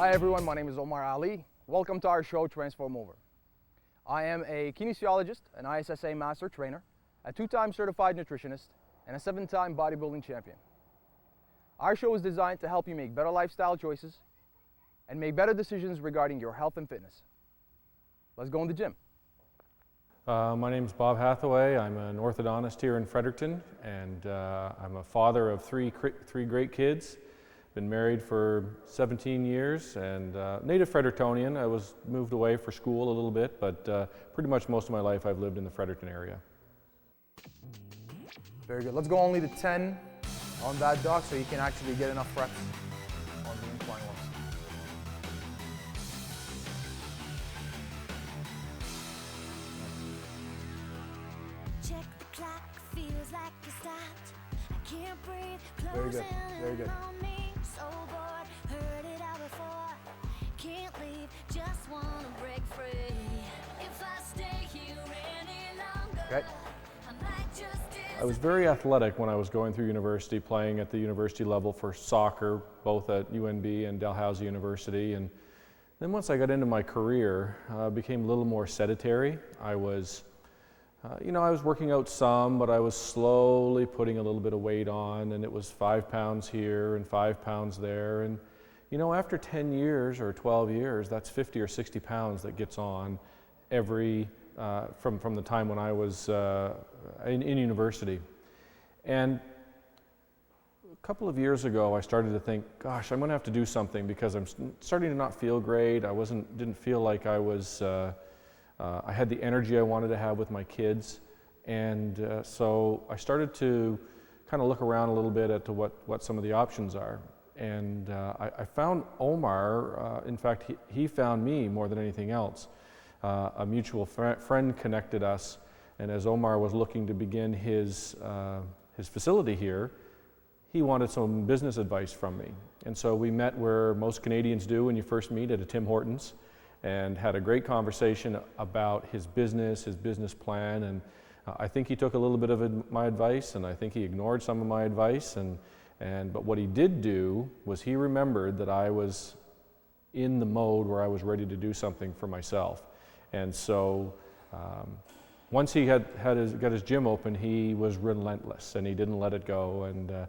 Hi everyone, my name is Omar Ali. Welcome to our show, TransformOveR. I am a kinesiologist, an ISSA master trainer, a 2-time certified nutritionist, and a 7-time bodybuilding champion. Our show is designed to help you make better lifestyle choices and make better decisions regarding your health and fitness. Let's go in the gym. My name is Bob Hathaway. I'm an orthodontist here in Fredericton, and I'm a father of three great kids. Been married for 17 years and native Frederictonian. I was moved away for school a little bit, but pretty much most of my life I've lived in the Fredericton area. Very good. Let's go only to 10 on that, Doc, so you can actually get enough reps on the incline ones. Check the clock, feels like you stopped. I can't breathe. Very good. Very good. So bored, heard it all before. Can't leave, just wanna break free. If I stay here any longer, Okay. I might just I was very athletic when I was going through university, playing at the university level for soccer, both at UNB and Dalhousie University. And then once I got into my career, became a little more sedentary. I was I was working out some, but I was slowly putting a little bit of weight on, and it was 5 pounds here and 5 pounds there. And after 10 years or 12 years, that's 50 or 60 pounds that gets on every, from the time when I was in university. And a couple of years ago, I started to think, gosh, I'm gonna have to do something because I'm starting to not feel great. Didn't feel like I was, I had the energy I wanted to have with my kids, and so I started to kind of look around a little bit at what some of the options are. And I found Omar. In fact, he found me more than anything else. A mutual friend connected us, and as Omar was looking to begin his facility here, he wanted some business advice from me. And so we met where most Canadians do when you first meet, at a Tim Hortons, and had a great conversation about his business plan, and I think he took a little bit of my advice, and I think he ignored some of my advice, but what he did do was he remembered that I was in the mode where I was ready to do something for myself. And so once he got his gym open, he was relentless, and he didn't let it go. And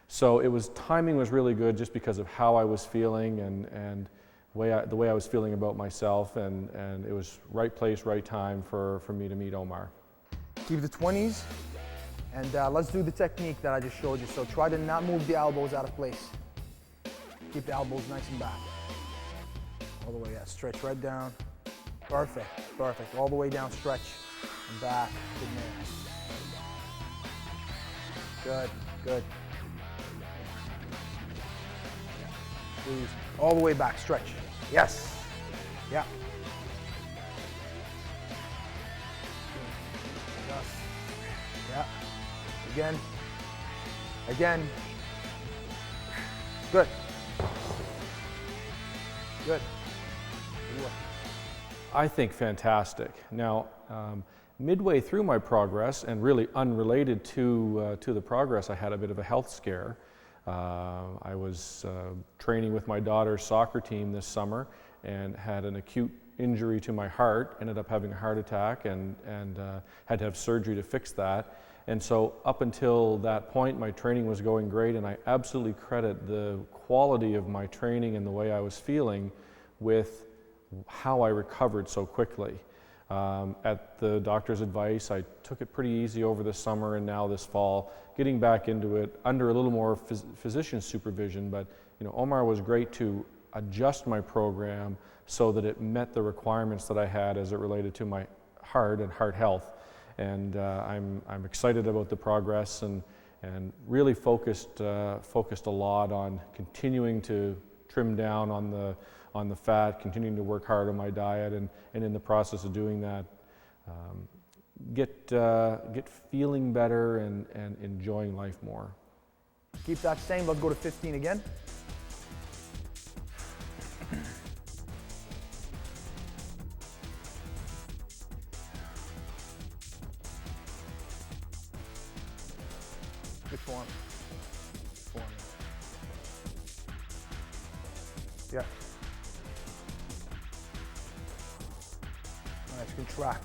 so timing was really good, just because of how I was feeling and the way I was feeling about myself, and it was right place, right time for me to meet Omar. Keep the 20s, and let's do the technique that I just showed you. So try to not move the elbows out of place. Keep the elbows nice and back. All the way, yeah, stretch right down. Perfect, perfect. All the way down, stretch and back. Good man. Good, good. Please, all the way back, stretch. Yes, yeah. Yeah, again, again. Good, good. I think fantastic. Now, midway through my progress, and really unrelated to the progress, I had a bit of a health scare. I was training with my daughter's soccer team this summer and had an acute injury to my heart, ended up having a heart attack, and had to have surgery to fix that. And so up until that point, my training was going great, and I absolutely credit the quality of my training and the way I was feeling with how I recovered so quickly. At the doctor's advice, I took it pretty easy over the summer, and now this fall, getting back into it under a little more physician supervision. But Omar was great to adjust my program so that it met the requirements that I had as it related to my heart and heart health. And I'm excited about the progress, and really focused a lot on continuing to trim down on the fat, continuing to work hard on my diet, and in the process of doing that, get feeling better and enjoying life more. Keep that same. Let's go to 15 again. Good form. Yeah. Nice, good track.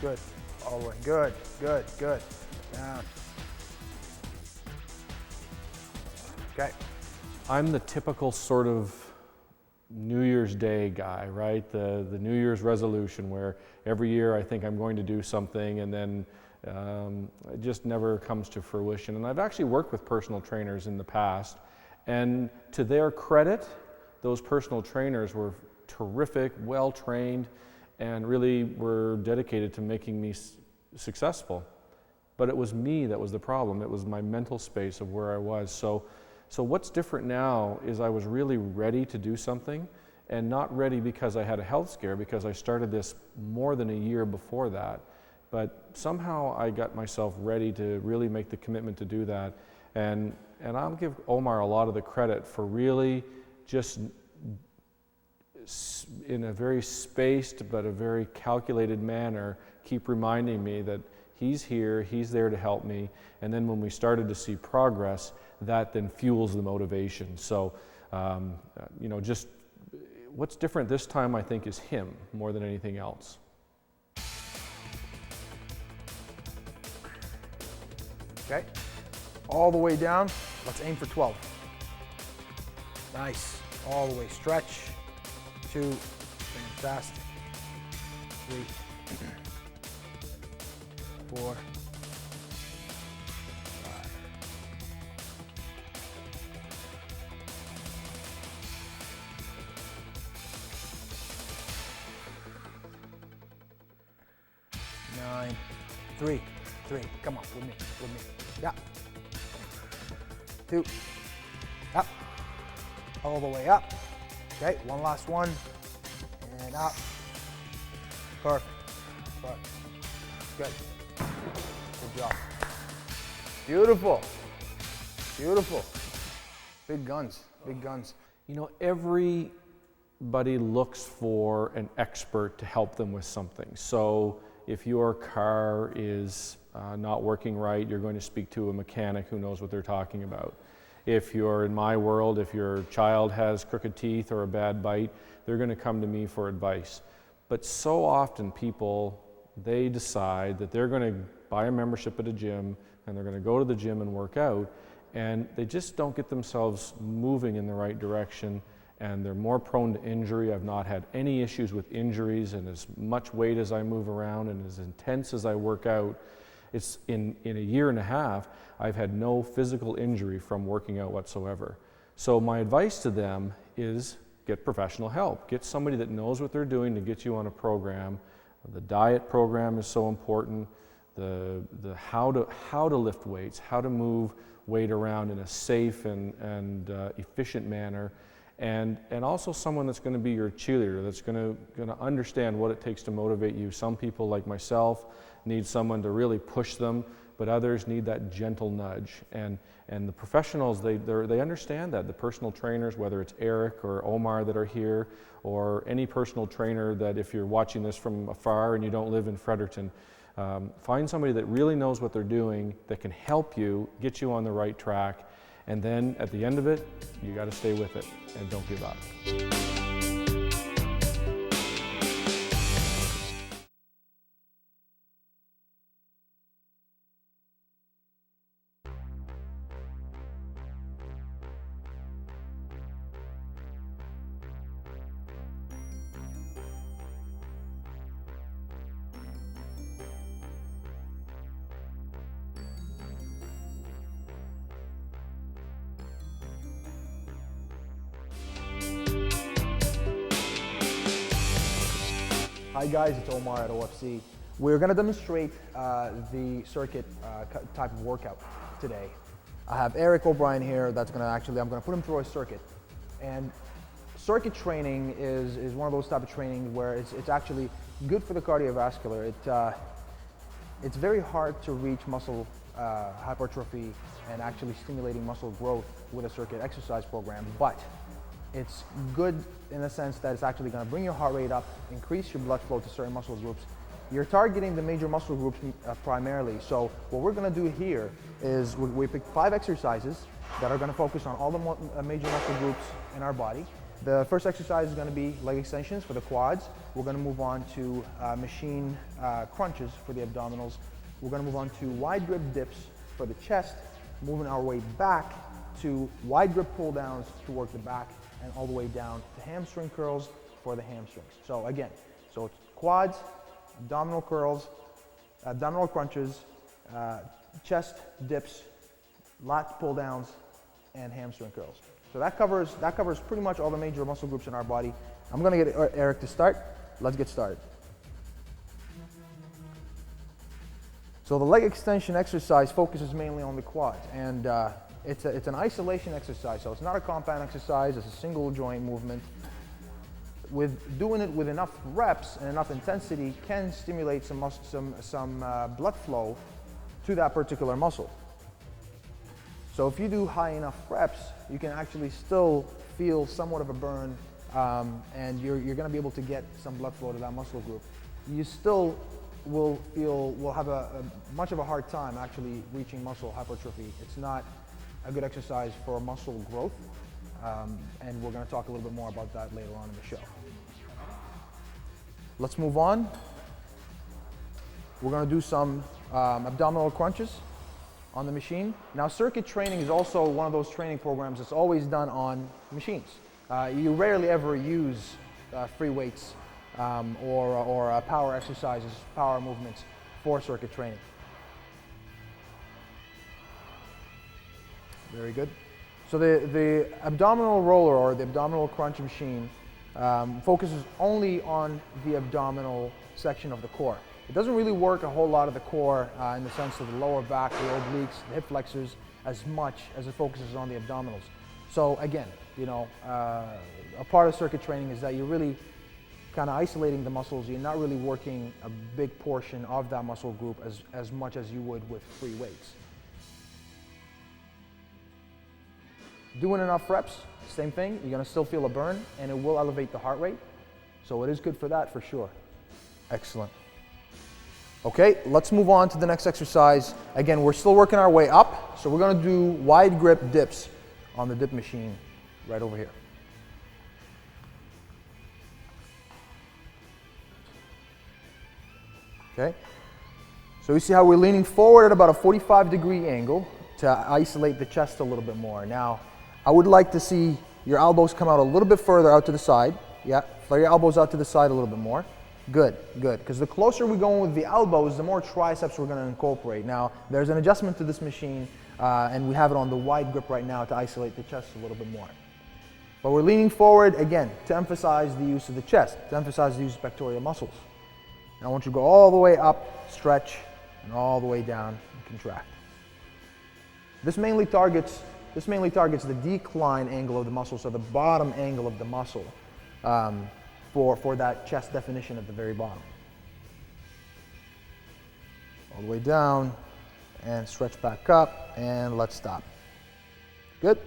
Good, all the way. Good, good, good. Down. Okay. I'm the typical sort of New Year's Day guy, right? The New Year's resolution where every year I think I'm going to do something and then it just never comes to fruition. And I've actually worked with personal trainers in the past, and to their credit, those personal trainers were terrific, well-trained, and really were dedicated to making me successful. But it was me that was the problem. It was my mental space of where I was. So what's different now is I was really ready to do something, and not ready because I had a health scare, because I started this more than a year before that. But somehow I got myself ready to really make the commitment to do that. And I'll give Omar a lot of the credit for really just in a very spaced but a very calculated manner keep reminding me that he's here, he's there to help me. And then when we started to see progress, that then fuels the motivation. So, you know, just what's different this time, I think, is him more than anything else. Okay, all the way down. Let's aim for 12. Nice, all the way. Stretch. 2, fast. 3, 4, 5. 9, 3, 3. Come on, with me. Yeah. 2. Up. All the way up. Okay, one last one. And up. Perfect. Perfect. Good. Good job. Beautiful. Beautiful. Big guns. Big guns. You know, everybody looks for an expert to help them with something. So if your car is not working right, you're going to speak to a mechanic who knows what they're talking about. If you're in my world, if your child has crooked teeth or a bad bite, they're going to come to me for advice. But so often people, they decide that they're going to buy a membership at a gym and they're going to go to the gym and work out, and they just don't get themselves moving in the right direction, and they're more prone to injury. I've not had any issues with injuries, and as much weight as I move around and as intense as I work out, it's in a year and a half, I've had no physical injury from working out whatsoever. So my advice to them is get professional help. Get somebody that knows what they're doing to get you on a program. The diet program is so important. The how to lift weights, how to move weight around in a safe and efficient manner. And also someone that's going to be your cheerleader, that's going to understand what it takes to motivate you. Some people, like myself, need someone to really push them, but others need that gentle nudge. And the professionals, they understand that. The personal trainers, whether it's Eric or Omar that are here, or any personal trainer that, if you're watching this from afar and you don't live in Fredericton, find somebody that really knows what they're doing, that can help you, get you on the right track. And then at the end of it, you got to stay with it and don't give up. Hi guys, it's Omar at OFC. We're going to demonstrate the circuit type of workout today. I have Eric O'Brien here that's going to I'm going to put him through a circuit. And circuit training is one of those type of training where it's actually good for the cardiovascular. It's very hard to reach muscle hypertrophy and actually stimulating muscle growth with a circuit exercise program, but it's good in the sense that it's actually going to bring your heart rate up, increase your blood flow to certain muscle groups. You're targeting the major muscle groups primarily. So what we're going to do here is we pick 5 exercises that are going to focus on all the major muscle groups in our body. The first exercise is going to be leg extensions for the quads. We're going to move on to machine crunches for the abdominals. We're going to move on to wide grip dips for the chest, moving our way back to wide grip pull downs to work the back, and all the way down to hamstring curls for the hamstrings. So again, so it's quads, abdominal curls, abdominal crunches, chest dips, lat pull downs, and hamstring curls. So that covers pretty much all the major muscle groups in our body. I'm going to get Eric to start. Let's get started. So the leg extension exercise focuses mainly on the quads, and it's an isolation exercise. So it's not a compound exercise. It's a single joint movement. With doing it with enough reps and enough intensity can stimulate some blood flow to that particular muscle. So if you do high enough reps, you can actually still feel somewhat of a burn, and you're going to be able to get some blood flow to that muscle group. You still will have much of a hard time actually reaching muscle hypertrophy. It's not a good exercise for muscle growth, and we're going to talk a little bit more about that later on in the show. Let's move on. We're going to do some abdominal crunches on the machine. Now, circuit training is also one of those training programs that's always done on machines. You rarely ever use free weights or power exercises, power movements for circuit training. Very good. So the abdominal roller or the abdominal crunch machine focuses only on the abdominal section of the core. It doesn't really work a whole lot of the core in the sense of the lower back, the obliques, the hip flexors, as much as it focuses on the abdominals. So again, you know, a part of circuit training is that you're really kind of isolating the muscles. You're not really working a big portion of that muscle group as much as you would with free weights. Doing enough reps, same thing. You're going to still feel a burn, and it will elevate the heart rate. So it is good for that, for sure. Excellent. Okay, let's move on to the next exercise. Again, we're still working our way up, so we're going to do wide grip dips on the dip machine right over here. Okay, so you see how we're leaning forward at about a 45-degree angle to isolate the chest a little bit more. Now, I would like to see your elbows come out a little bit further out to the side. Yeah, flare your elbows out to the side a little bit more. Good, good, because the closer we go with the elbows, the more triceps we're going to incorporate. Now, there's an adjustment to this machine, and we have it on the wide grip right now to isolate the chest a little bit more. But we're leaning forward, again, to emphasize the use of the chest, to emphasize the use of pectoral muscles. And I want you to go all the way up, stretch, and all the way down, and contract. This mainly targets the decline angle of the muscle, so the bottom angle of the muscle, for that chest definition at the very bottom. All the way down, and stretch back up, and let's stop. Good?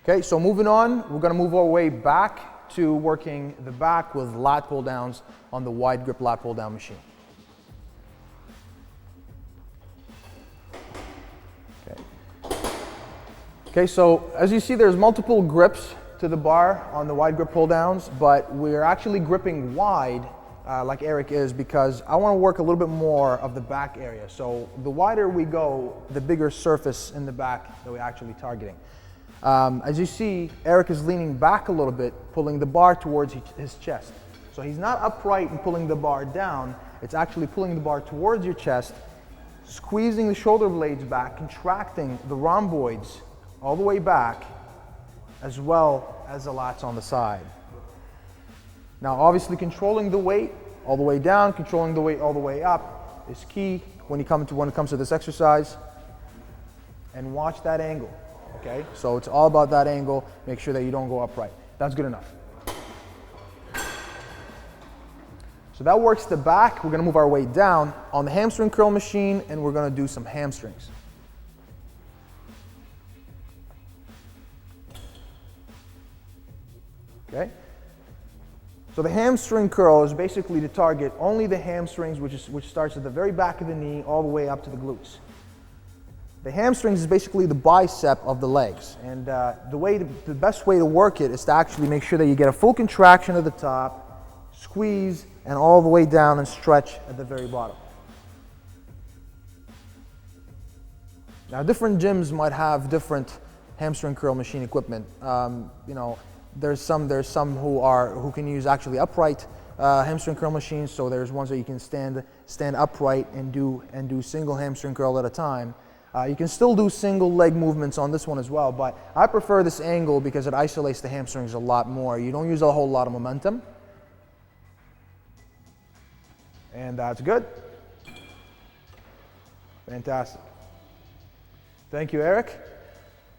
Okay, so moving on, we're going to move our way back to working the back with lat pull downs on the wide grip lat pull down machine. Okay, so as you see, there's multiple grips to the bar on the wide grip pull downs, but we're actually gripping wide like Eric is because I want to work a little bit more of the back area. So the wider we go, the bigger surface in the back that we're actually targeting. As you see, Eric is leaning back a little bit, pulling the bar towards his chest. So he's not upright and pulling the bar down, it's actually pulling the bar towards your chest, squeezing the shoulder blades back, contracting the rhomboids all the way back, as well as the lats on the side. Now, obviously, controlling the weight all the way down, controlling the weight all the way up is key when it comes to this exercise. And watch that angle, okay? So it's all about that angle. Make sure that you don't go upright. That's good enough. So that works the back. We're going to move our weight down on the hamstring curl machine, and we're going to do some hamstrings. Okay? So the hamstring curl is basically to target only the hamstrings, which starts at the very back of the knee all the way up to the glutes. The hamstrings is basically the bicep of the legs, and the best way to work it is to actually make sure that you get a full contraction at the top, squeeze, and all the way down and stretch at the very bottom. Now, different gyms might have different hamstring curl machine equipment. You know, there's some who can use actually upright hamstring curl machines. So there's ones that you can stand upright and do single hamstring curl at a time. You can still do single leg movements on this one as well, but I prefer this angle because it isolates the hamstrings a lot more. You don't use a whole lot of momentum. And that's good. Fantastic. Thank you, Eric.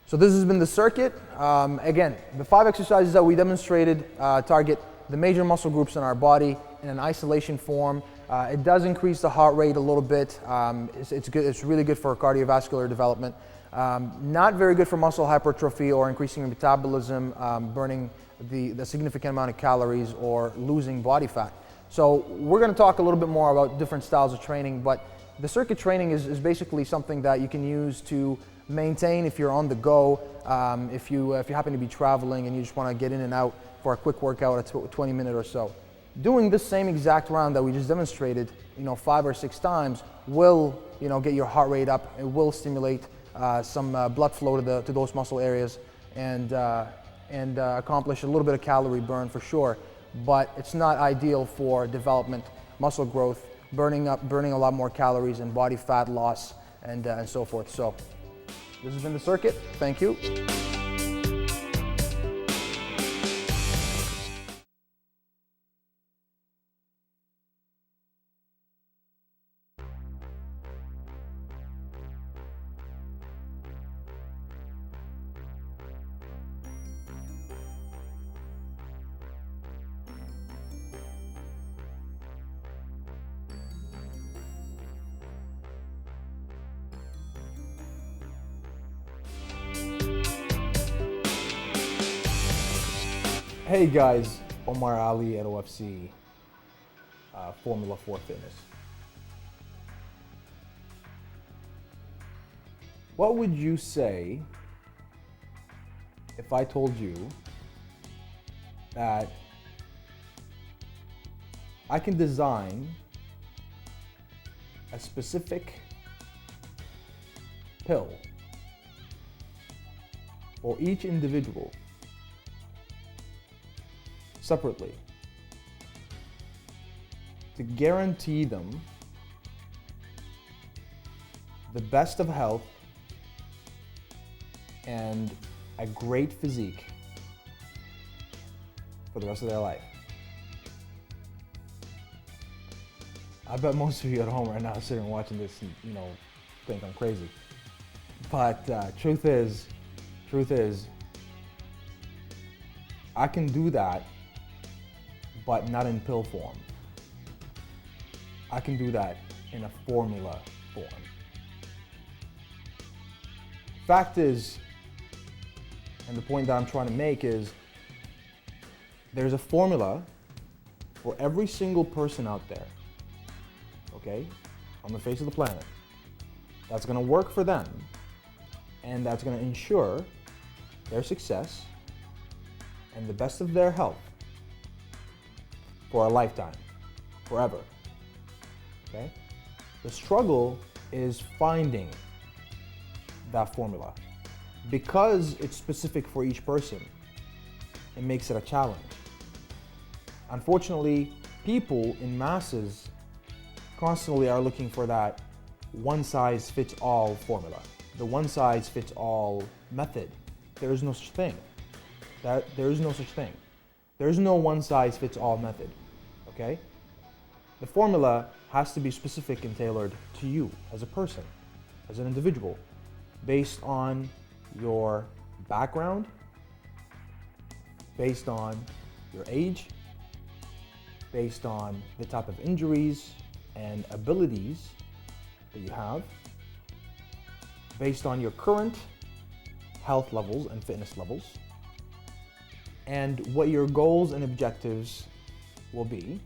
So this has been the circuit. Again, the 5 exercises that we demonstrated target the major muscle groups in our body in an isolation form. It does increase the heart rate a little bit. It's good. It's really good for cardiovascular development. Not very good for muscle hypertrophy or increasing your metabolism, burning the significant amount of calories or losing body fat. So we're going to talk a little bit more about different styles of training, but the circuit training is basically something that you can use to maintain if you're on the go, if you happen to be traveling and you just want to get in and out for a quick workout, a 20-minute or so. Doing this same exact round that we just demonstrated, 5 or 6 times will, get your heart rate up. It will stimulate some blood flow to those muscle areas and accomplish a little bit of calorie burn for sure. But it's not ideal for development, muscle growth, burning a lot more calories and body fat loss and so forth. So this has been the circuit. Thank you. Hey guys, Omar Ali at OFC, Formula 4 Fitness. What would you say if I told you that I can design a specific pill for each individual separately to guarantee them the best of health and a great physique for the rest of their life? I bet most of you at home right now are sitting watching this and think I'm crazy. But truth is, I can do that, but not in pill form. I can do that in a formula form. Fact is, and the point that I'm trying to make is, there's a formula for every single person out there, okay, on the face of the planet, that's gonna work for them, and that's gonna ensure their success and the best of their health for a lifetime, forever, okay? The struggle is finding that formula. Because it's specific for each person, it makes it a challenge. Unfortunately, people in masses constantly are looking for that one-size-fits-all formula, the one-size-fits-all method. There is no such thing. There is no such thing. There is no one-size-fits-all method, okay? The formula has to be specific and tailored to you as a person, as an individual, based on your background, based on your age, based on the type of injuries and abilities that you have, based on your current health levels and fitness levels, and what your goals and objectives will be,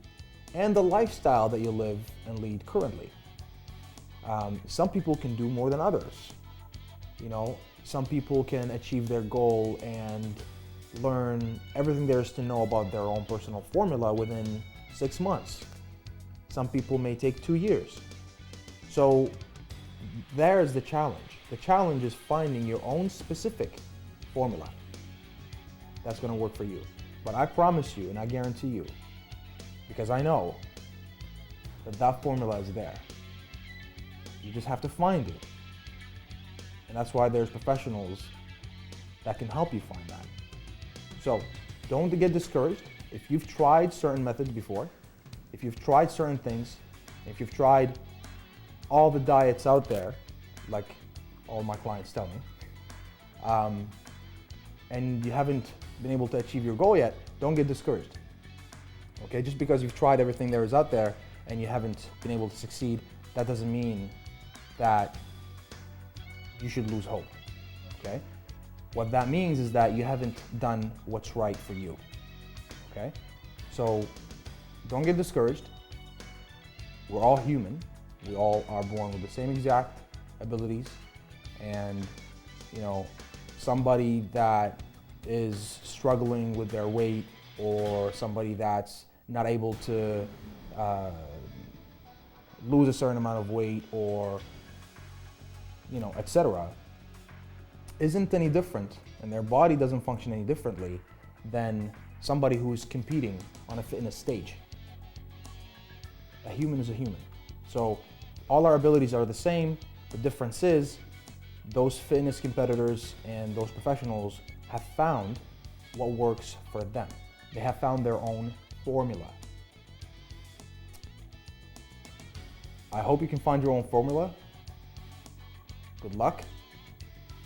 and the lifestyle that you live and lead currently. Some people can do more than others. You know, some people can achieve their goal and learn everything there is to know about their own personal formula within 6 months. Some people may take 2 years. So there's the challenge. The challenge is finding your own specific formula that's going to work for you. But I promise you, and I guarantee you, because I know that that formula is there. You just have to find it. And that's why there's professionals that can help you find that. So don't get discouraged. If you've tried certain methods before, if you've tried certain things, if you've tried all the diets out there, like all my clients tell me, and you haven't been able to achieve your goal yet, don't get discouraged. Okay, just because you've tried everything there is out there and you haven't been able to succeed, that doesn't mean that you should lose hope. Okay? What that means is that you haven't done what's right for you. Okay? So don't get discouraged. We're all human. We all are born with the same exact abilities, and you know, somebody that is struggling with their weight, or somebody that's not able to lose a certain amount of weight, or you know, etc., isn't any different, and their body doesn't function any differently than somebody who's competing on a fitness stage. A human is a human. So all our abilities are the same. The difference is those fitness competitors and those professionals have found what works for them. They have found their own formula. I hope you can find your own formula. Good luck.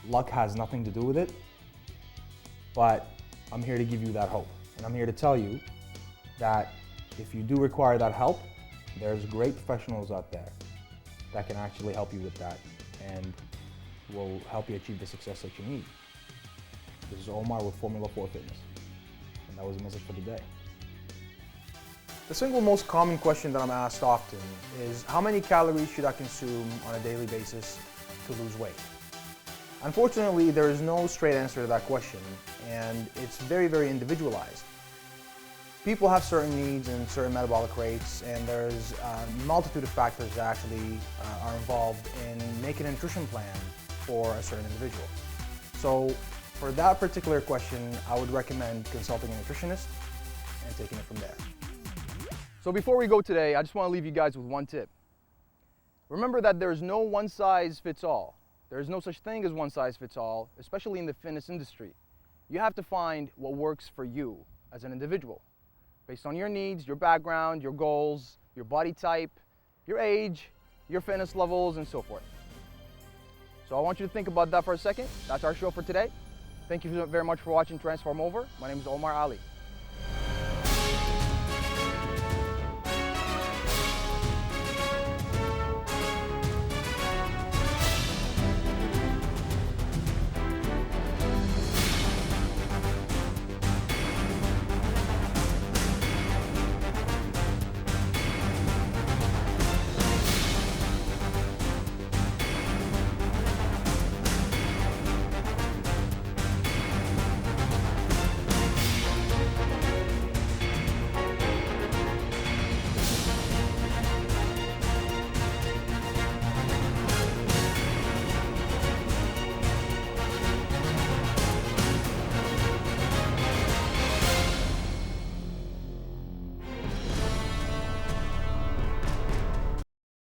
Luck has nothing to do with it, but I'm here to give you that hope. And I'm here to tell you that if you do require that help, there's great professionals out there that can actually help you with that and will help you achieve the success that you need. This is Omar with Formula 4 Fitness, and that was the message for today. The single most common question that I'm asked often is, how many calories should I consume on a daily basis to lose weight? Unfortunately, there is no straight answer to that question, and it's very, very individualized. People have certain needs and certain metabolic rates, and there's a multitude of factors that actually are involved in making a nutrition plan for a certain individual. So for that particular question, I would recommend consulting a nutritionist and taking it from there. So before we go today, I just want to leave you guys with one tip. Remember that there's no one size fits all. There's no such thing as one size fits all, especially in the fitness industry. You have to find what works for you as an individual, based on your needs, your background, your goals, your body type, your age, your fitness levels, and so forth. So I want you to think about that for a second. That's our show for today. Thank you very much for watching Transform Over. My name is Omar Ali.